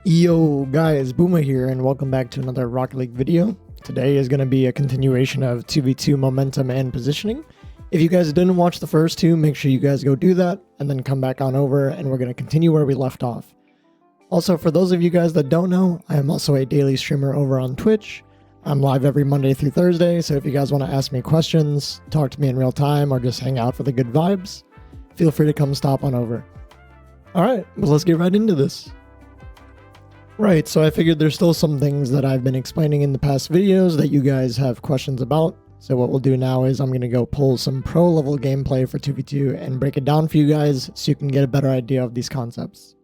Yo guys, Boomer here and welcome back to another Rocket League video. Today is going to be a continuation of 2v2 momentum and positioning. If you guys didn't watch the first two, make sure you guys go do that and then come back on over and we're going to continue where we left off. Also, for those of you guys that don't know, I am also a daily streamer over on Twitch. I'm live every Monday through Thursday, so if you guys want to ask me questions, talk to me in real time, or just hang out for the good vibes, feel free to come stop on over. Alright, well let's get right into this. Right, so I figured there's still some things that I've been explaining in the past videos that you guys have questions about. So what we'll do now is I'm going to go pull some pro level gameplay for 2v2 and break it down for you guys so you can get a better idea of these concepts.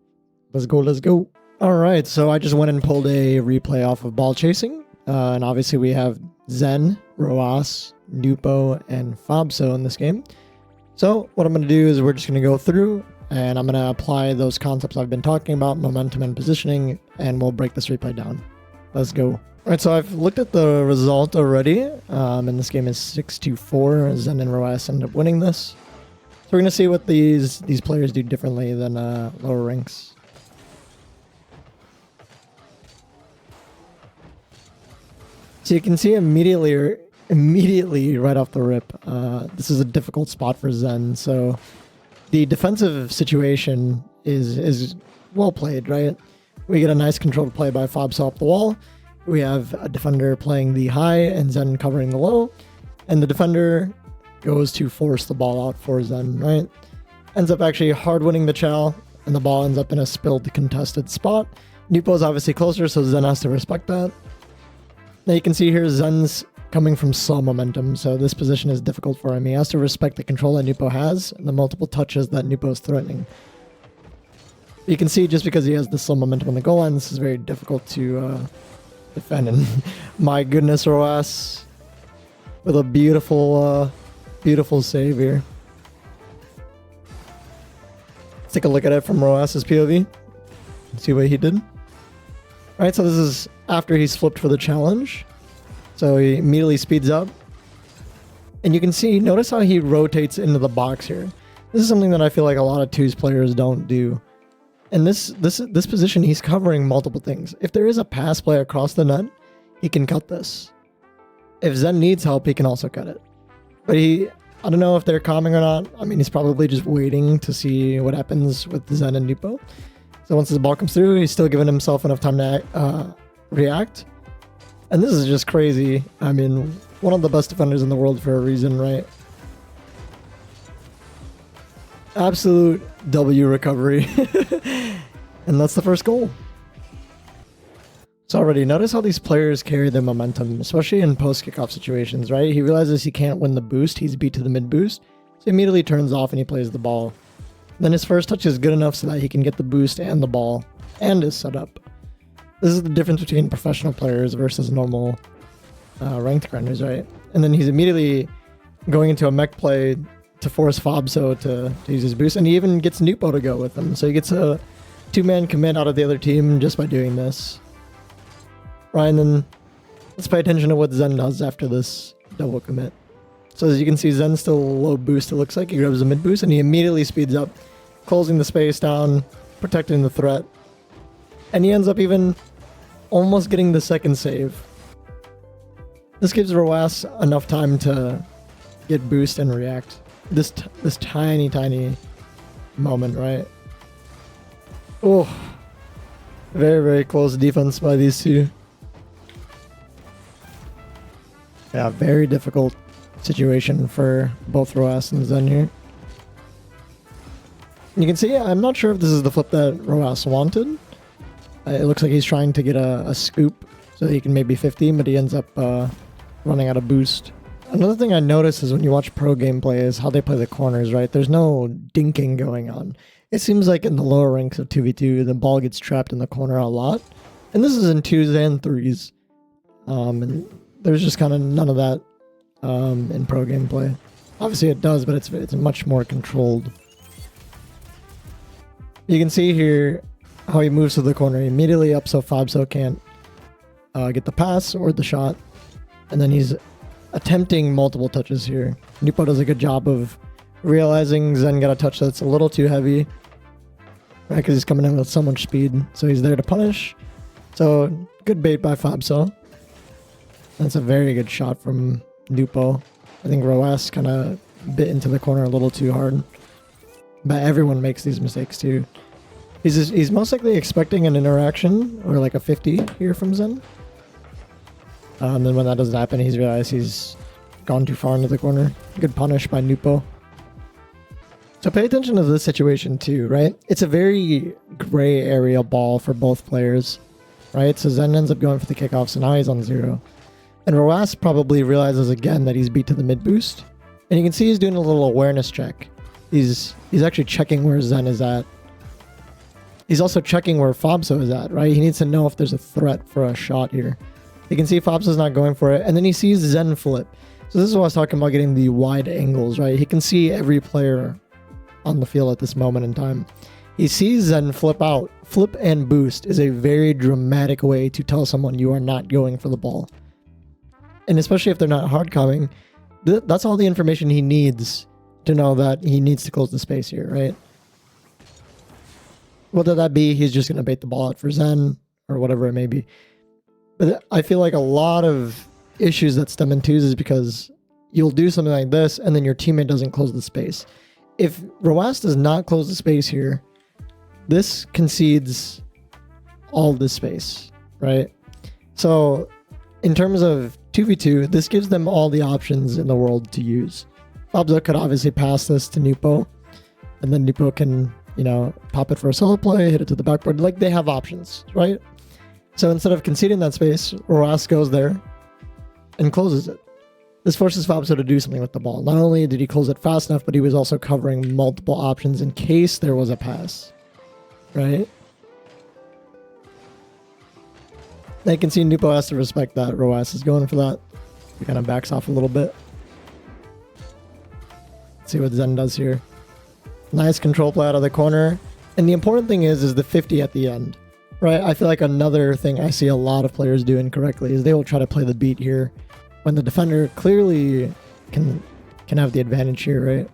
Let's go. Alright, so I just went and pulled a replay off of ball chasing. And obviously we have Zen, Roas, Nupo, and Fabso in this game. So what I'm going to do is we're just going to go through and I'm going to apply those concepts I've been talking about, momentum and positioning, and we'll break this replay down. Let's go. All right, so I've looked at the result already, and this game is 6-4. Zen and Roas end up winning this. So we're going to see what these players do differently than lower ranks. So you can see immediately right off the rip, this is a difficult spot for Zen, so the defensive situation is well played, right? We get a nice controlled play by Fabso up the wall. We have a defender playing the high and Zen covering the low. And the defender goes to force the ball out for Zen, right? Ends up actually hard winning the chow, and the ball ends up in a spilled contested spot. Nupo's obviously closer, so Zen has to respect that. Now you can see here Zen's coming from slow momentum, so this position is difficult for him. He has to respect the control that Nupo has and the multiple touches that Nupo is threatening. You can see just because he has the slow momentum on the goal line, this is very difficult to defend. And my goodness, Roas with a beautiful save here. Let's take a look at it from Roas's POV. See what he did. Alright, so this is after he's flipped for the challenge. So he immediately speeds up. And you can see, notice how he rotates into the box here. This is something that I feel like a lot of twos players don't do. And this position, he's covering multiple things. If there is a pass play across the net, he can cut this. If Zen needs help, he can also cut it. But I don't know if they're calming or not. I mean, he's probably just waiting to see what happens with Zen and Nupo. So once the ball comes through, he's still giving himself enough time to react. And this is just crazy. I mean, one of the best defenders in the world for a reason, right? Absolute W recovery. And that's the first goal. So already, notice how these players carry their momentum, especially in post-kickoff situations, right? He realizes he can't win the boost. He's beat to the mid-boost. So he immediately turns off and he plays the ball. Then his first touch is good enough so that he can get the boost and the ball and his setup. This is the difference between professional players versus normal ranked grinders, right? And then he's immediately going into a mech play to force Fabso to use his boost, and he even gets Nupo to go with him. So he gets a two-man commit out of the other team just by doing this. Right, and then let's pay attention to what Zen does after this double commit. So as you can see, Zen's still a low boost, it looks like. He grabs a mid boost, and he immediately speeds up, closing the space down, protecting the threat. And he ends up even almost getting the second save. This gives Roas enough time to get boost and react. This tiny moment, right? Oh, very close defense by these two. Yeah, very difficult situation for both Roas and Zen here. You can see, I'm not sure if this is the flip that Roas wanted. It looks like he's trying to get a scoop so he can maybe 15, but he ends up running out of boost. Another thing I noticed is when you watch pro gameplay is how they play the corners, right? There's no dinking going on. It seems like in the lower ranks of 2v2, the ball gets trapped in the corner a lot. And this is in 2s and 3s. And there's just kind of none of that in pro gameplay. Obviously it does, but it's much more controlled. You can see here how he moves to the corner immediately up so Fabso can't get the pass or the shot. And then he's attempting multiple touches here. Nupo does a good job of realizing Zen got a touch that's a little too heavy. right? Because he's coming in with so much speed. So he's there to punish. So good bait by Fabso. That's a very good shot from Nupo. I think Roas kind of bit into the corner a little too hard. But everyone makes these mistakes too. He's most likely expecting an interaction or like a 50 here from Zen. And then when that doesn't happen, he's realized he's gone too far into the corner. Good punish by Nupo. So pay attention to this situation too, right? It's a very gray area ball for both players, right? So Zen ends up going for the kickoff, so now he's on 0. And Roas probably realizes again that he's beat to the mid boost. And you can see he's doing a little awareness check. He's actually checking where Zen is at. He's also checking where Fabso is at, right? He needs to know if there's a threat for a shot here. You can see Fabso's not going for it, and then he sees Zen flip. So this is what I was talking about, getting the wide angles, right? He can see every player on the field at this moment in time. He sees Zen flip out. Flip and boost is a very dramatic way to tell someone you are not going for the ball. And especially if they're not hard coming, that's all the information he needs to know that he needs to close the space here, right? Whether that be he's just going to bait the ball out for Zen or whatever it may be. But I feel like a lot of issues that stem in twos is because you'll do something like this and then your teammate doesn't close the space. If Roas does not close the space here, this concedes all this space, right? So in terms of 2v2, this gives them all the options in the world to use. Fabso could obviously pass this to Nupo, and then Nupo can, you know, pop it for a solo play, hit it to the backboard. Like, they have options, right? So instead of conceding that space, Roas goes there and closes it. This forces Fabso to do something with the ball. Not only did he close it fast enough, but he was also covering multiple options in case there was a pass, right? Now you can see Nupo has to respect that. Roas is going for that. He kind of backs off a little bit. Let's see what Zen does here. Nice control play out of the corner. And the important thing is the 50 at the end, right? I feel like another thing I see a lot of players do incorrectly is they will try to play the beat here when the defender clearly can have the advantage here, right?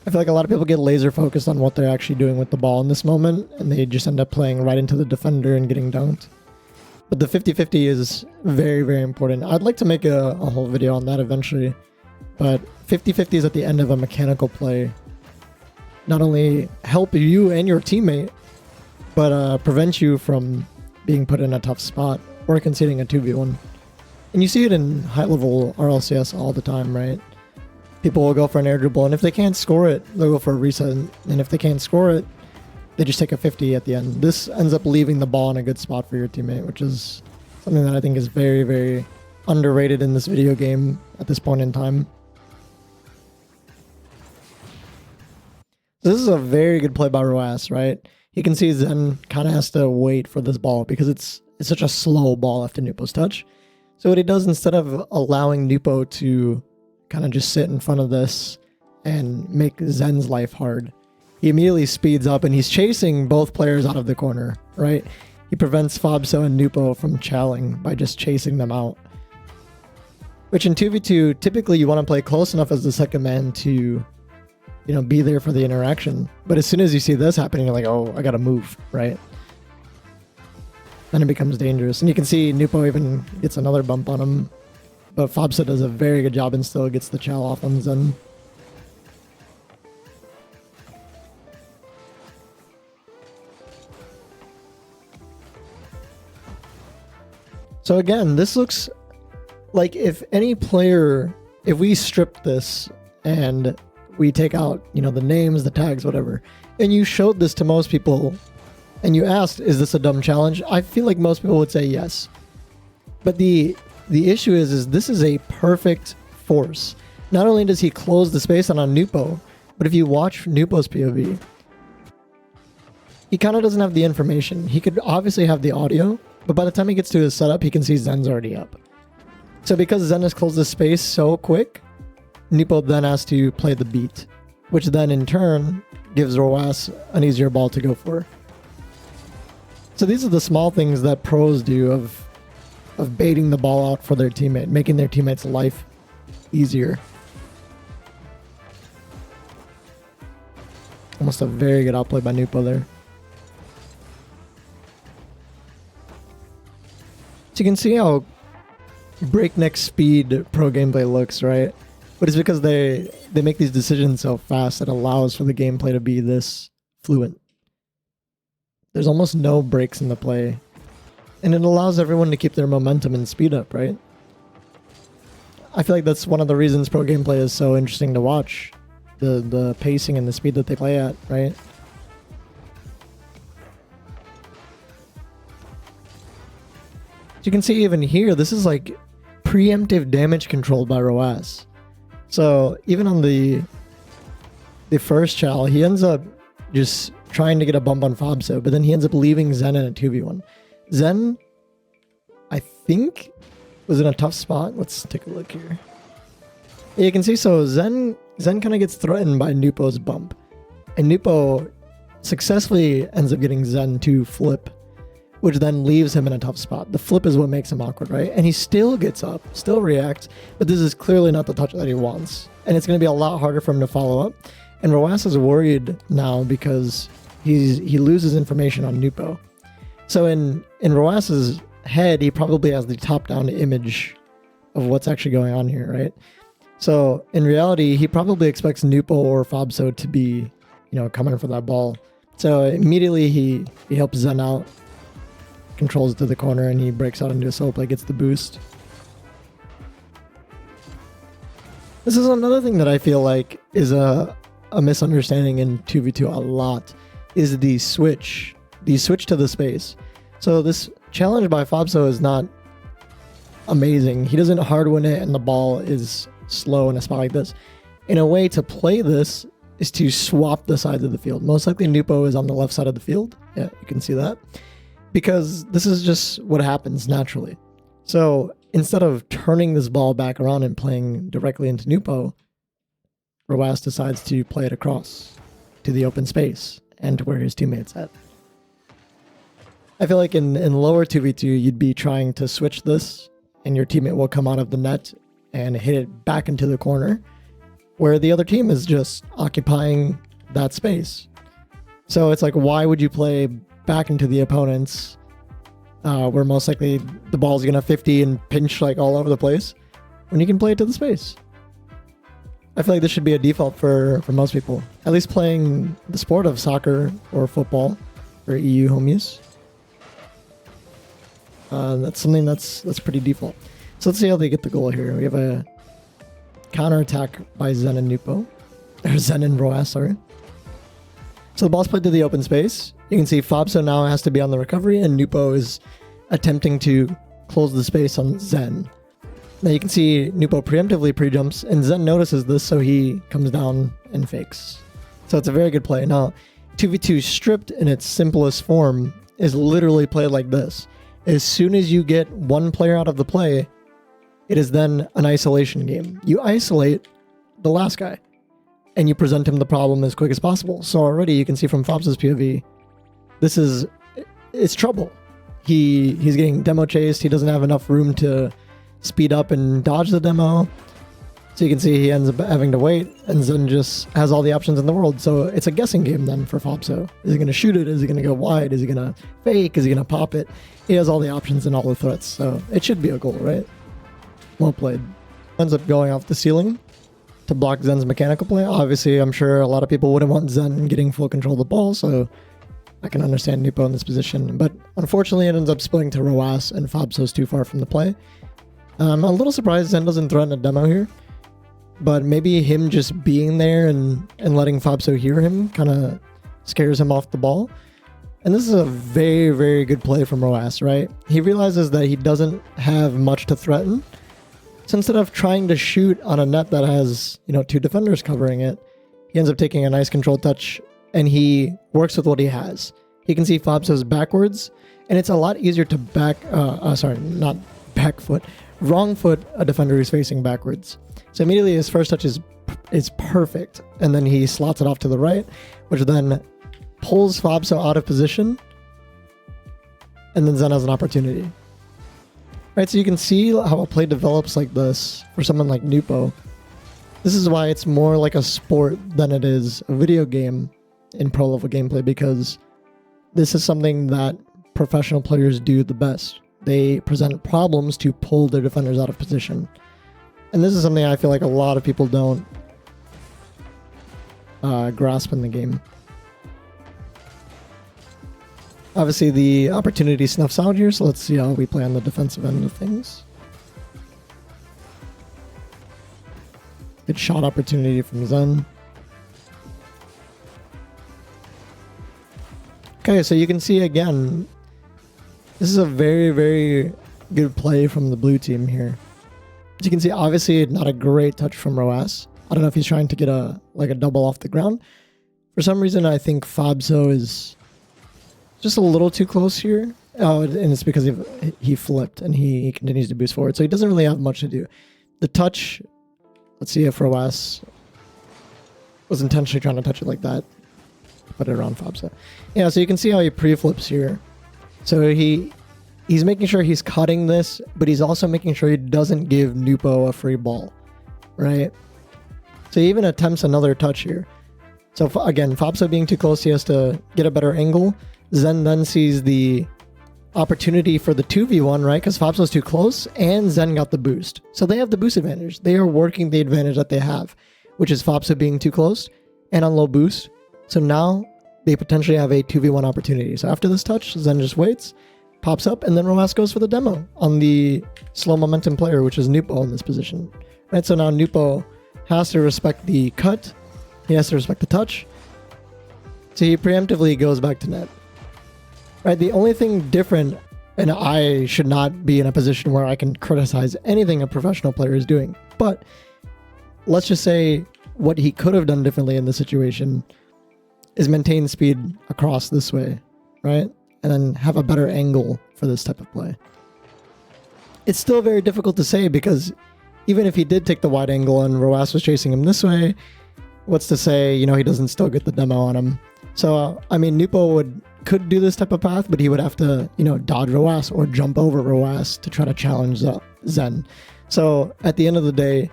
I feel like a lot of people get laser focused on what they're actually doing with the ball in this moment, and they just end up playing right into the defender and getting dunked. But the 50-50 is very, very important. I'd like to make a whole video on that eventually. But 50-50s at the end of a mechanical play not only help you and your teammate, but prevent you from being put in a tough spot or conceding a 2v1. And you see it in high-level RLCS all the time, right? People will go for an air dribble, and if they can't score it, they'll go for a reset. And if they can't score it, they just take a 50 at the end. This ends up leaving the ball in a good spot for your teammate, which is something that I think is very, very underrated in this video game at this point in time. This is a very good play by Roas, right? He can see Zen kind of has to wait for this ball because it's such a slow ball after Nupo's touch. So what he does, instead of allowing Nupo to kind of just sit in front of this and make Zen's life hard, he immediately speeds up and he's chasing both players out of the corner, right? He prevents Fabso and Nupo from challing by just chasing them out. Which in 2v2, typically you want to play close enough as the second man to, you know, be there for the interaction. But as soon as you see this happening, you're like, oh, I gotta move, right? Then it becomes dangerous. And you can see Nupo even gets another bump on him. But Fabso does a very good job and still gets the chow off on Zen. So again, this looks like if any player, if we strip this and we take out, you know, the names, the tags, whatever, and you showed this to most people and you asked, is this a dumb challenge? I feel like most people would say yes. But the issue is this is a perfect force. Not only does he close the space on Nupo, but if you watch Nupo's POV, he kind of doesn't have the information. He could obviously have the audio, but by the time he gets to his setup, he can see Zen's already up. So because Zen has closed the space so quick, Nupo then has to play the beat, which then in turn gives Roas an easier ball to go for. So these are the small things that pros do of baiting the ball out for their teammate, making their teammate's life easier. Almost Almost a very good outplay by Nupo there. So you can see how breakneck speed pro gameplay looks, right? But it's because they make these decisions so fast that allows for the gameplay to be this fluent. There's almost no breaks in the play. And it allows everyone to keep their momentum and speed up, right? I feel like that's one of the reasons pro gameplay is so interesting to watch. The pacing and the speed that they play at, right? So you can see even here, this is like preemptive damage controlled by Roas. So even on the first Chal, he ends up just trying to get a bump on Fobso, but then he ends up leaving Zen in a 2v1. Zen, I think, was in a tough spot. Let's take a look here. Yeah, you can see, so Zen kind of gets threatened by Nupo's bump. And Nupo successfully ends up getting Zen to flip, which then leaves him in a tough spot. The flip is what makes him awkward, right? And he still gets up, still reacts, but this is clearly not the touch that he wants. And it's going to be a lot harder for him to follow up. And Roas is worried now because he loses information on Nupo. So in Roas's head, he probably has the top-down image of what's actually going on here, right? So in reality, he probably expects Nupo or Fobso to be, coming for that ball. So immediately he helps Zen out, controls to the corner, and he breaks out into a solo play, gets the boost. This is another thing that I feel like is a misunderstanding in 2v2 a lot, is the switch to the space. So this challenge by Fobso is not amazing. He doesn't hard win it, and the ball is slow in a spot like this. In a way to play this is to swap the sides of the field. Most likely Nupo is on the left side of the field. Yeah, you can see that. Because this is just what happens naturally. So instead of turning this ball back around and playing directly into Nupo, Roas decides to play it across to the open space and to where his teammate's at. I feel like in lower 2v2, you'd be trying to switch this, and your teammate will come out of the net and hit it back into the corner, where the other team is just occupying that space. So it's like, why would you play back into the opponents, where most likely the ball's gonna 50 and pinch like all over the place, when you can play it to the space? I feel like this should be a default for most people, at least playing the sport of soccer or football or EU home use. That's something that's pretty default. So let's see how they get the goal here. We have a counterattack by Zen and Nupo, or Zen and Roas, sorry. So the ball's played to the open space. You can see Fobso now has to be on the recovery, and Nupo is attempting to close the space on Zen. Now you can see Nupo preemptively pre-jumps, and Zen notices this, so he comes down and fakes. So it's a very good play. Now, 2v2 stripped in its simplest form is literally played like this. As soon as you get one player out of the play, it is then an isolation game. You isolate the last guy, and you present him the problem as quick as possible. So already you can see from Fobso's POV, it's trouble. He's getting demo chased. He doesn't have enough room to speed up and dodge the demo. So you can see he ends up having to wait, and Zen just has all the options in the world. So it's a guessing game then for Fobso. Is he going to shoot it? Is he going to go wide? Is he going to fake? Is he going to pop it? He has all the options and all the threats. So it should be a goal, right? Well played. Ends up going off the ceiling to block Zen's mechanical play. Obviously, I'm sure a lot of people wouldn't want Zen getting full control of the ball, so I can understand Nupo in this position. But unfortunately, it ends up splitting to Roas, and Fobso's too far from the play. I'm a little surprised Zen doesn't threaten a demo here, but maybe him just being there and letting Fobso hear him kind of scares him off the ball. And this is a very, very good play from Roas, right? He realizes that he doesn't have much to threaten. So instead of trying to shoot on a net that has, two defenders covering it, he ends up taking a nice control touch, and he works with what he has. He can see Fobso's backwards, and it's a lot easier to wrong foot a defender who's facing backwards. So immediately his first touch is perfect, and then he slots it off to the right, which then pulls Fobso out of position, and then Zen has an opportunity. Right, so you can see how a play develops like this for someone like Nupo. This is why it's more like a sport than it is a video game, in pro level gameplay, because this is something that professional players do the best. They present problems to pull their defenders out of position. And this is something I feel like a lot of people don't grasp in the game. Obviously, the opportunity snuffs out here, so let's see how we play on the defensive end of things. Good shot opportunity from Zen. Okay, so you can see again, this is a very, very good play from the blue team here. As you can see, obviously not a great touch from Roas. I don't know if he's trying to get a double off the ground. For some reason, I think Fabso is just a little too close here. Oh, and it's because he flipped and he continues to boost forward. So he doesn't really have much to do. The touch, let's see if Roas was intentionally trying to touch it like that. Put it around Fabso. Yeah, so you can see how he pre-flips here. So he's making sure he's cutting this, but he's also making sure he doesn't give Nupo a free ball, right? So he even attempts another touch here. So again, Fabso being too close, he has to get a better angle. Zen then sees the opportunity for the 2v1, right? Because Fabso's too close, and Zen got the boost. So they have the boost advantage. They are working the advantage that they have, which is Fabso being too close and on low boost. So now they potentially have a 2v1 opportunity. So after this touch, Zen just waits, pops up, and then Roas goes for the demo on the slow momentum player, which is Nupo in this position. Right, so now Nupo has to respect the cut. He has to respect the touch. So he preemptively goes back to net. Right, the only thing different, and I should not be in a position where I can criticize anything a professional player is doing, but let's just say what he could have done differently in this situation is maintain speed across this way, right? And then have a better angle for this type of play. It's still very difficult to say, because even if he did take the wide angle and Roas was chasing him this way, what's to say, he doesn't still get the demo on him. So, I mean, Nupo could do this type of path, but he would have to, dodge Roas or jump over Roas to try to challenge Zen. So at the end of the day,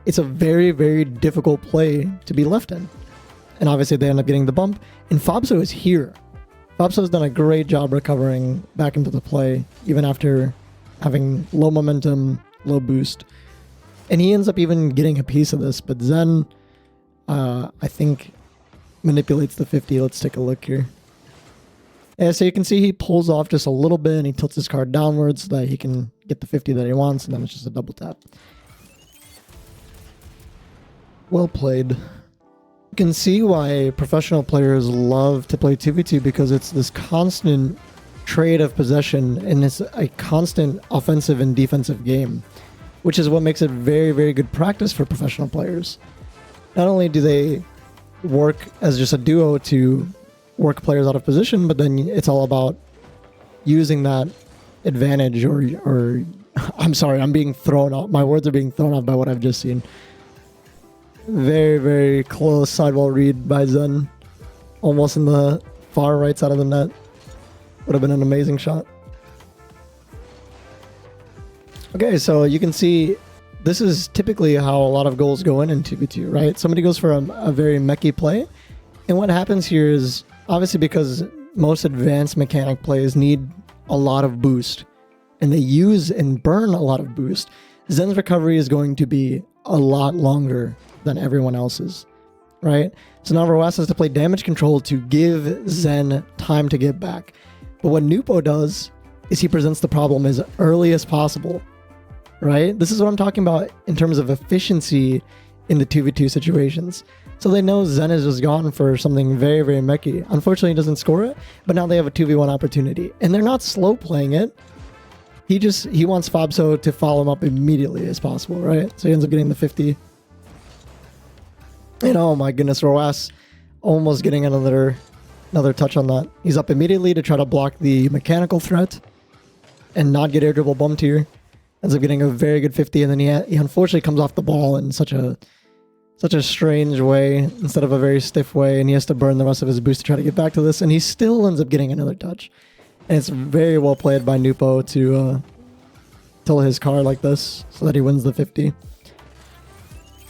it's a very, very difficult play to be left in. And obviously they end up getting the bump. And Fabso is here. Fabso's done a great job recovering back into the play, even after having low momentum, low boost. And he ends up even getting a piece of this. But Zen, I think, manipulates the 50. Let's take a look here. Yeah, so you can see he pulls off just a little bit and he tilts his card downwards so that he can get the 50 that he wants, and then it's just a double tap. Well played. You can see why professional players love to play 2v2, because it's this constant trade of possession and it's a constant offensive and defensive game, which is what makes it very, very good practice for professional players. Not only do they work as just a duo to work players out of position, but then it's all about using that advantage or I'm sorry, I'm being thrown off. My words are being thrown off by what I've just seen. Very, very close sidewall read by Zen. Almost in the far right side of the net. Would have been an amazing shot. Okay, so you can see this is typically how a lot of goals go in 2v2, right? Somebody goes for a very mechy play. And what happens here is, obviously because most advanced mechanic plays need a lot of boost, and they use and burn a lot of boost, Zen's recovery is going to be a lot longer than everyone else's, right? So now Roas has to play damage control to give Zen time to get back. But what Nupo does is he presents the problem as early as possible, right? This is what I'm talking about in terms of efficiency in the 2v2 situations. So they know Zen is just gone for something very, very mechy. Unfortunately, he doesn't score it, but now they have a 2v1 opportunity. And they're not slow playing it. He wants Fabso to follow him up immediately as possible, right? So he ends up getting the 50. And oh my goodness, Roas almost getting another touch on that. He's up immediately to try to block the mechanical threat and not get air dribble bumped here. Ends up getting a very good 50, and then he unfortunately comes off the ball in such a strange way instead of a very stiff way, and he has to burn the rest of his boost to try to get back to this, and he still ends up getting another touch. And it's very well played by Nupo to tilt his card like this so that he wins the 50. So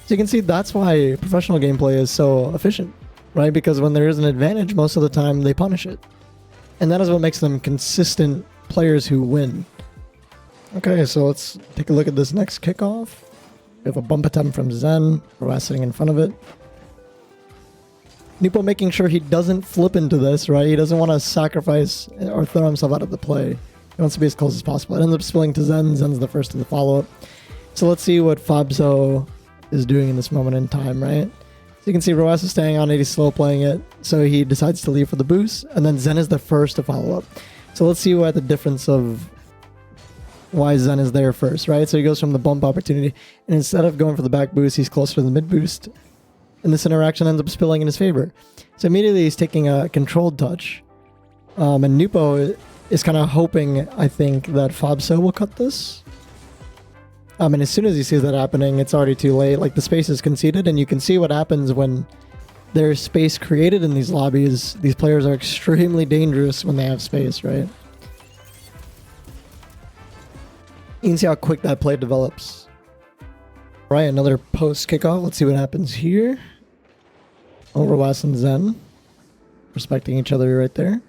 you can see that's why professional gameplay is so efficient. right? Because when there is an advantage, most of the time they punish it. And that is what makes them consistent players who win. Okay, so let's take a look at this next kickoff. We have a bump attempt from Zen. Roas sitting in front of it. Nupo making sure he doesn't flip into this, right? He doesn't want to sacrifice or throw himself out of the play. He wants to be as close as possible. It ends up spilling to Zen. Zen's the first to the follow-up. So let's see what Fabso is doing in this moment in time, right? So you can see Roas is staying on it. He's slow playing it. So he decides to leave for the boost. And then Zen is the first to follow up. So let's see what the difference of why Zen is there first, right? So he goes from the bump opportunity, and instead of going for the back boost, he's closer to the mid boost, and this interaction ends up spilling in his favor. So immediately he's taking a controlled touch, and Nupo is kind of hoping, I think, that Fabso will cut this. And as soon as he sees that happening, it's already too late. Like, the space is conceded, and you can see what happens when there's space created in these lobbies. These players are extremely dangerous when they have space, right? You can see how quick that play develops. Right, another post kickoff. Let's see what happens here. Roas and Zen respecting each other right there.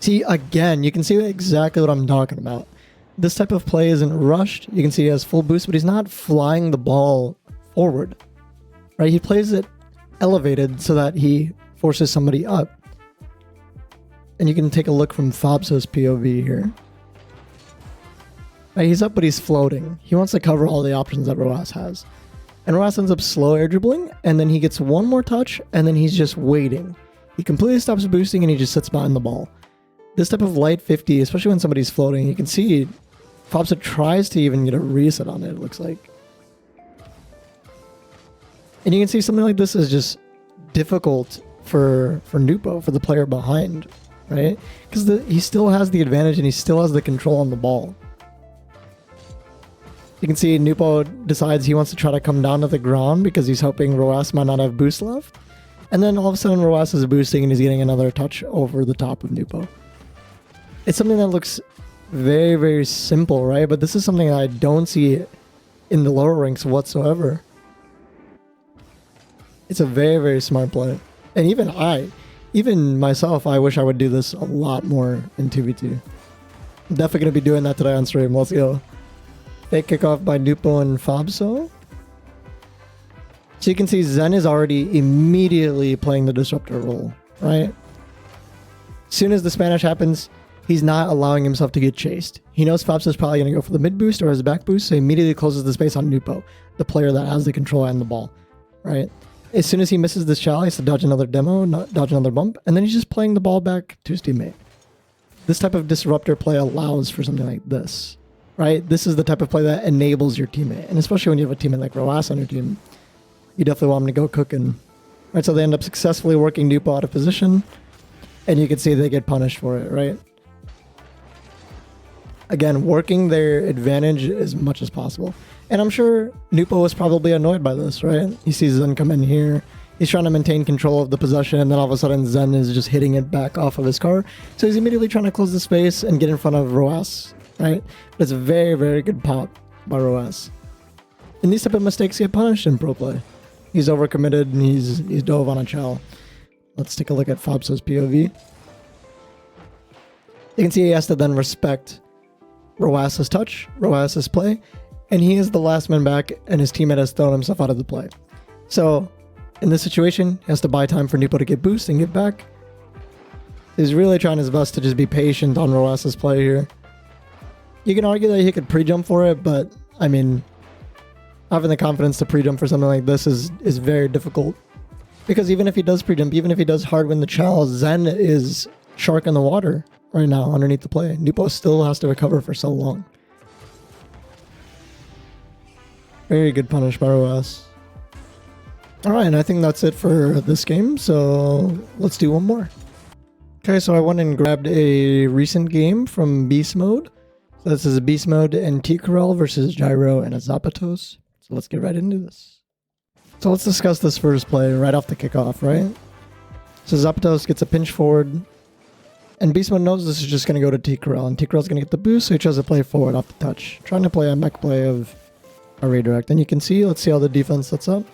See, again, you can see exactly what I'm talking about. This type of play isn't rushed. You can see he has full boost, but he's not flying the ball forward. Right, he plays it elevated so that he forces somebody up. And you can take a look from Fabso's POV here. Right, he's up, but he's floating. He wants to cover all the options that Roas has. And Roas ends up slow air dribbling, and then he gets one more touch, and then he's just waiting. He completely stops boosting, and he just sits behind the ball. This type of light 50, especially when somebody's floating, you can see Fabso tries to even get a reset on it, it looks like. And you can see something like this is just difficult for Nupo, for the player behind, right? Because he still has the advantage, and he still has the control on the ball. You can see Nupo decides he wants to try to come down to the ground because he's hoping Roas might not have boost left. And then all of a sudden Roas is boosting and he's getting another touch over the top of Nupo. It's something that looks very, very simple, right? But this is something that I don't see in the lower ranks whatsoever. It's a very, very smart play. And even myself, I wish I would do this a lot more in 2v2. I'm definitely going to be doing that today on stream. Let's go. Fake kickoff by Nupo and Fabso. So you can see Zen is already immediately playing the Disruptor role, right? As soon as the Spanish happens, he's not allowing himself to get chased. He knows Fabso is probably going to go for the mid boost or his back boost, so he immediately closes the space on Nupo, the player that has the control and the ball, right? As soon as he misses this shot, he has to dodge another demo, dodge another bump, and then he's just playing the ball back to his teammate. This type of Disruptor play allows for something like this. Right? This is the type of play that enables your teammate. And especially when you have a teammate like Roas on your team, you definitely want him to go cooking. Right? So they end up successfully working Nupo out of position. And you can see they get punished for it, right? Again, working their advantage as much as possible. And I'm sure Nupo was probably annoyed by this, right? He sees Zen come in here. He's trying to maintain control of the possession, and then all of a sudden Zen is just hitting it back off of his car. So he's immediately trying to close the space and get in front of Roas. Right? But it's a very, very good pop by Roas. And these type of mistakes get punished in pro play. He's overcommitted and he's dove on a chow. Let's take a look at Fabso's POV. You can see he has to then respect Roas's touch, Roas's play, and he is the last man back and his teammate has thrown himself out of the play. So in this situation, he has to buy time for Nupo to get boost and get back. He's really trying his best to just be patient on Roas's play here. You can argue that he could pre-jump for it, but, I mean, having the confidence to pre-jump for something like this is very difficult. Because even if he does pre-jump, even if he does hard win the chow, Zen is shark in the water right now underneath the play. Nupo still has to recover for so long. Very good punish by Roas. Alright, and I think that's it for this game, so let's do one more. Okay, so I went and grabbed a recent game from Beast Mode. So this is Beast Mode and T-Corral versus Gyro and a Zapatos. So let's get right into this. So let's discuss this first play right off the kickoff, right? So Zapatos gets a pinch forward. And Beast Mode knows this is just going to go to T-Corral. And T-Corral's going to get the boost, so he tries to play forward off the touch. Trying to play a mech play of a redirect. And you can see, let's see how the defense sets up.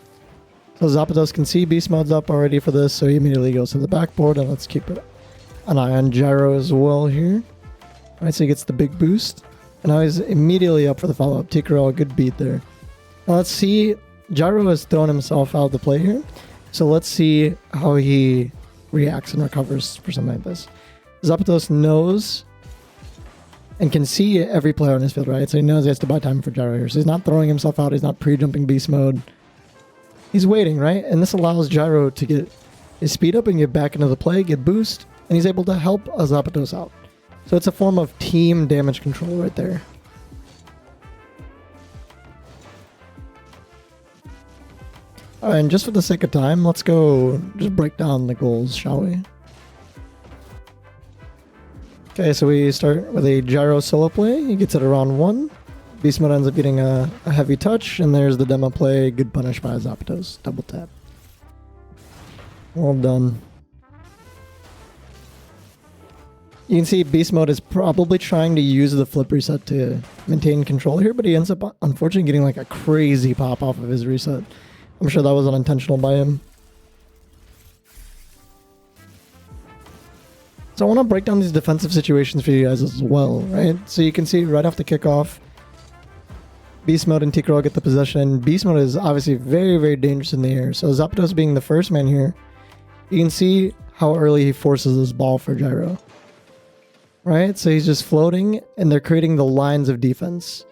So Zapdos can see beast mode's up already for this, so he immediately goes to the backboard, and let's keep an eye on Gyro as well here. Alright, so he gets the big boost. And now he's immediately up for the follow-up. Tikkurel, a good beat there. Now let's see, Gyro has thrown himself out of the play here. So let's see how he reacts and recovers for something like this. Zapdos knows and can see every player on his field, right? So he knows he has to buy time for Gyro here. So he's not throwing himself out. He's not pre-jumping beast mode. He's waiting, right? And this allows Gyro to get his speed up and get back into the play, get boost, and he's able to help a Zapdos out. So it's a form of team damage control right there. Alright, and just for the sake of time, let's go just break down the goals, shall we? Okay, so we start with a Gyro solo play. He gets it around 1. Beast mode ends up getting a heavy touch, and there's the demo play. Good punish by Zapdos. Double tap. Well done. You can see Beast Mode is probably trying to use the flip reset to maintain control here, but he ends up unfortunately getting like a crazy pop off of his reset. I'm sure that was unintentional by him. So I want to break down these defensive situations for you guys as well, right? So you can see right off the kickoff, Beast Mode and Tikkurel get the possession. Beast Mode is obviously very, very dangerous in the air. So Zapdos being the first man here, you can see how early he forces this ball for Gyro. Right? So he's just floating, and they're creating the lines of defense.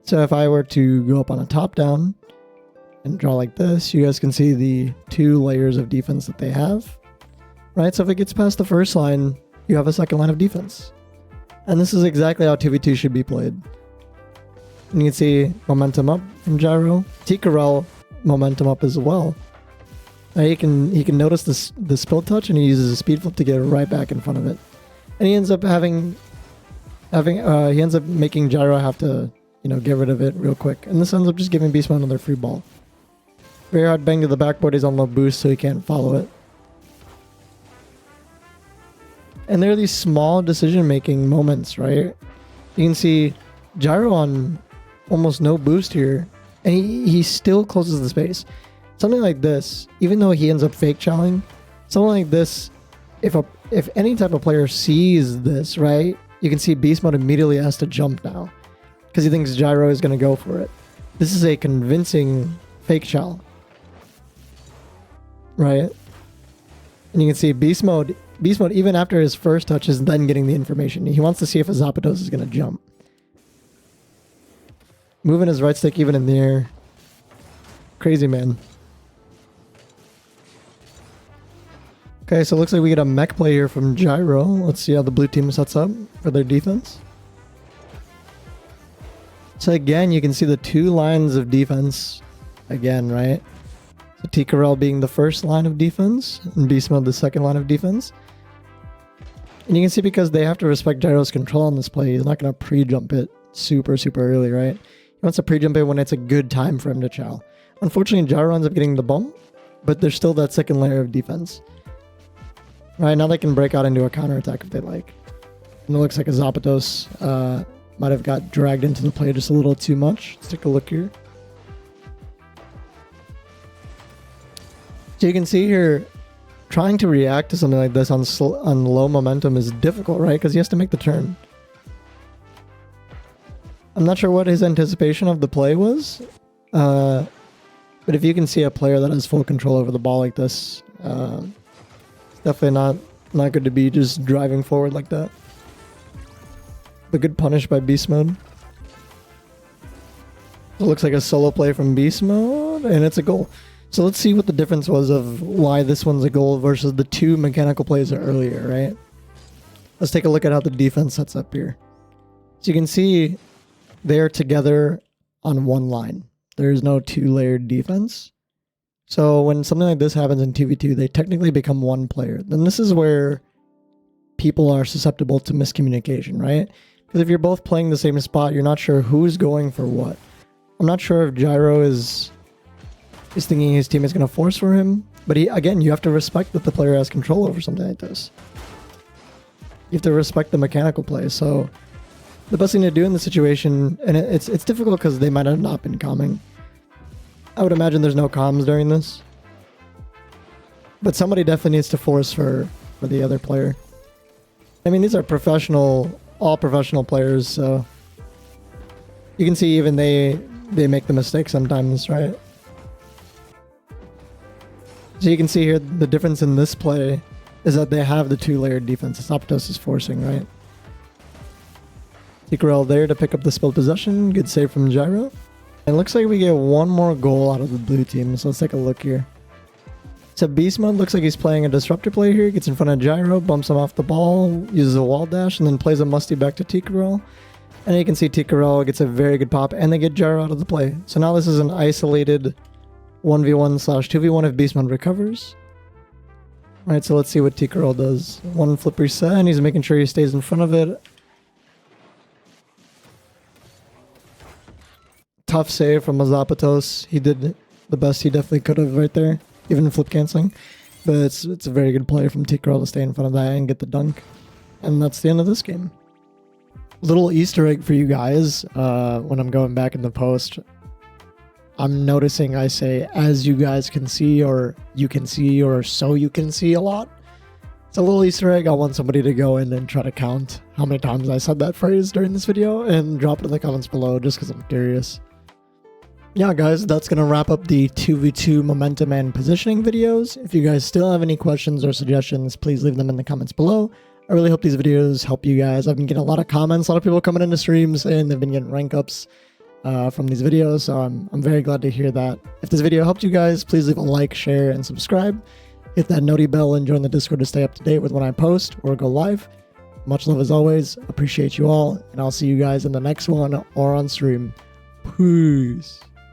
So if I were to go up on a top down and draw like this, you guys can see the 2 layers of defense that they have. Right? So if it gets past the first line, you have a second line of defense. And this is exactly how 2v2 should be played. And you can see momentum up from Gyro. Tikkurel, momentum up as well. Now he can notice the spill touch, and he uses a speed flip to get right back in front of it. And he ends up making Gyro have to, get rid of it real quick. And this ends up just giving Beast Mode another free ball. Very hard bang to the backboard. He's on low boost, so he can't follow it. And there are these small decision-making moments, right? You can see Gyro on almost no boost here, and he still closes the space. Something like this, even though he ends up fake challenging, something like this, if any type of player sees this, right, you can see Beast Mode immediately has to jump now because he thinks Gyro is going to go for it. This is a convincing fake chow, right? And you can see Beast Mode even after his first touch is then getting the information. He wants to see if a Zapdos is going to jump. Moving his right stick even in the air. Crazy, man. Okay, so it looks like we get a mech play here from Gyro. Let's see how the blue team sets up for their defense. So again, you can see the 2 lines of defense again, right? So Tikkurel being the first line of defense and Beast Mode the second line of defense. And you can see because they have to respect Gyro's control on this play, he's not going to pre-jump it super, super early, right? He wants to pre-jump it when it's a good time for him to chow. Unfortunately, Gyro ends up getting the bump, but there's still that second layer of defense. Right, now they can break out into a counterattack if they like. And it looks like a Zapdos might have got dragged into the play just a little too much. Let's take a look here. So you can see here, trying to react to something like this on low momentum is difficult, right? Because he has to make the turn. I'm not sure what his anticipation of the play was. But if you can see a player that has full control over the ball like this, definitely not good to be just driving forward like that. But good punish by Beast Mode. It looks like a solo play from Beast Mode, and it's a goal. So let's see what the difference was of why this one's a goal versus the 2 mechanical plays earlier, right? Let's take a look at how the defense sets up here. So you can see they're together on 1 line. There's no 2-layered defense. So when something like this happens in 2v2, they technically become 1 player. Then this is where people are susceptible to miscommunication, right? Because if you're both playing the same spot, you're not sure who's going for what. I'm not sure if Gyro is thinking his team is going to force for him. But again, you have to respect that the player has control over something like this. You have to respect the mechanical play. So the best thing to do in this situation, and it's difficult because they might have not been calming. I would imagine there's no comms during this. But somebody definitely needs to force for the other player. I mean, these are all professional players, so you can see even they make the mistake sometimes, right? So you can see here the difference in this play is that they have the 2-layered defense. Zapdos is forcing, right? Ticarel there to pick up the spilled possession. Good save from Gyro. It looks like we get one more goal out of the blue team, so let's take a look here. So Beast Mode looks like he's playing a Disruptor play here. Gets in front of Gyro, bumps him off the ball, uses a wall dash, and then plays a Musty back to Ticarel. And you can see Ticarel gets a very good pop, and they get Gyro out of the play. So now this is an isolated 1v1/2v1 if Beast Mode recovers. Alright, so let's see what Ticarel does. One flip reset, and he's making sure he stays in front of it. Tough save from Zapdos. He did the best he definitely could have right there, even flip canceling. But it's a very good play from Ticarel to stay in front of that and get the dunk. And that's the end of this game. Little Easter egg for you guys, when I'm going back in the post, I'm noticing I say, as you guys can see, or you can see, or so you can see a lot. It's a little Easter egg. I want somebody to go in and try to count how many times I said that phrase during this video and drop it in the comments below just because I'm curious. Yeah, guys, that's going to wrap up the 2v2 momentum and positioning videos. If you guys still have any questions or suggestions, please leave them in the comments below. I really hope these videos help you guys. I've been getting a lot of comments, a lot of people coming into streams, and they've been getting rank ups from these videos, so I'm very glad to hear that. If this video helped you guys, please leave a like, share, and subscribe. Hit that noti bell and join the Discord to stay up to date with when I post or go live. Much love as always. Appreciate you all, and I'll see you guys in the next one or on stream. Peace.